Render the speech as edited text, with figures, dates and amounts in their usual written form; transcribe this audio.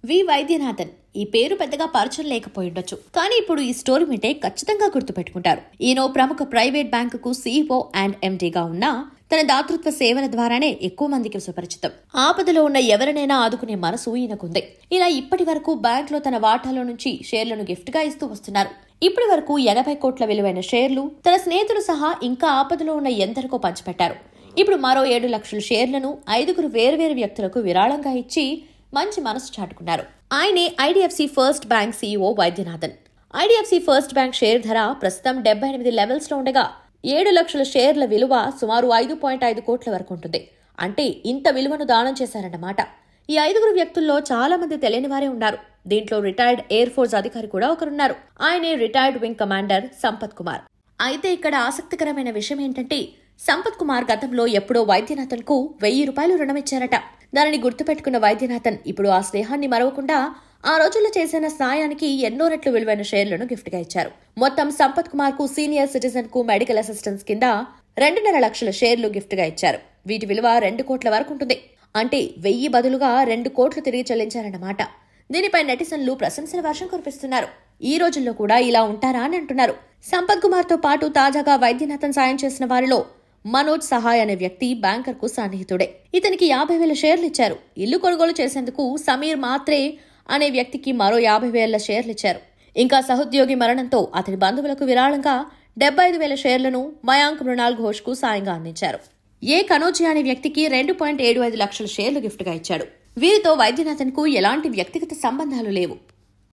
వి వైద్యనాథన్. ఈ పేరు పెద్దగా పరిచయం లేకపోయిండొచ్చు, కానీ ఇప్పుడు ఈ స్టోరీ వింటే ఖచ్చితంగా గుర్తుపెట్టుకుంటారు. ఈయన ప్రముఖ ప్రైవేట్ బ్యాంకుకు CEO అండ్ MDగా ఉన్నా తన దాతృత్వ సేవల ద్వారానే ఎక్కువ మందికి సుపరిచితం. ఆపదలో ఉన్న ఎవరినైనా ఆదుకునే మనసు ఈయనకుంది. ఇలా ఇప్పటి వరకు బ్యాంక్ లో తన వాటాలో నుంచి షేర్లను గిఫ్ట్ గా ఇస్తూ వస్తున్నారు. ఇప్పటి వరకు 80 కోట్ల విలువైన షేర్లు తన స్నేహితులు సహా ఇంకా ఆపదలో ఉన్న ఎందరికో పంచిపెట్టారు. ఇప్పుడు మరో 7 లక్షల షేర్లను 5 వేర్వేరు వ్యక్తులకు విరాళంగా ఇచ్చి మంచి మనసు చాటుకున్నారు. ఆయనే IDFC first bank CEO Vaidyanathan. IDFC first bank share ధర ప్రస్తుతం 78 లెవెల్స్ లో ఉండగా 7 లక్షల షేర్ల విలువ సుమారు 5.5 కోట్ల వరకు ఉంటుంది. అంటే ఇంత విలువను దానం చేశారన్నమాట. ఈ 5 వ్యక్తుల్లో చాలా మంది తెలియని వారే ఉన్నారు. దీంట్లో రిటైర్డ్ ఎయిర్ ఫోర్స్ అధికారి కూడా ఒకరున్నారు. ఆయనే retired wing commander Sampath Kumar. అయితే ఇక్కడ ఆసక్తికరమైన విషయం ఏంటంటే, సంపత్ కుమార్ గతంలో ఎప్పుడో వైద్యనాథన్ కు 1000 రూపాయలు రుణమిచ్చారట. దానిని గుర్తుపెట్టుకున్న వైద్యనాథన్ ఇప్పుడు ఆ స్నేహాన్ని మరవకుండా ఆ రోజుల్లో చేసిన సాయానికి ఎన్నో రెట్లు విలువైన షేర్లను గిఫ్ట్ గా ఇచ్చారు. మొత్తం సంపత్ కుమార్ కు సీనియర్ సిటిజన్ కు మెడికల్ అసిస్టెన్స్ కింద 2.5 లక్షల షేర్లు గిఫ్ట్ గా ఇచ్చారు. వీటి విలువ 2 కోట్ల వరకు ఉంటుంది. అంటే 1000 బదులుగా 2 కోట్లు తిరిగి చెల్లించారన్నమాట. దీనిపై నెటిజన్లు ప్రశంసల వర్షం కురిపిస్తున్నారు. ఈ రోజుల్లో కూడా ఇలా ఉంటారా అని అంటున్నారు. సంపత్ కుమార్ తో పాటు తాజాగా వైద్యనాథన్ సాయం చేసిన వారిలో మనోజ్ సహాయ్ అనే వ్యక్తి బ్యాంకర్ కు సన్నిహితుడే. ఇతనికి 50,000 షేర్లు ఇచ్చారు. ఇల్లు కొనుగోలు చేసేందుకు సమీర్ మాత్రే అనే వ్యక్తికి మరో 50,000 షేర్లు ఇచ్చారు. ఇంకా సహోద్యోగి మరణంతో అతని బంధువులకు విరాళంగా 75,000 షేర్లను మయాంక్ మృణాల్ ఘోష్ కు సాయంగా అందించారు. కనోజీ అనే వ్యక్తికి 2.75 లక్షల షేర్లు గిఫ్ట్ గా ఇచ్చాడు. వీరితో వైద్యనాథన్ కు ఎలాంటి వ్యక్తిగత సంబంధాలు లేవు.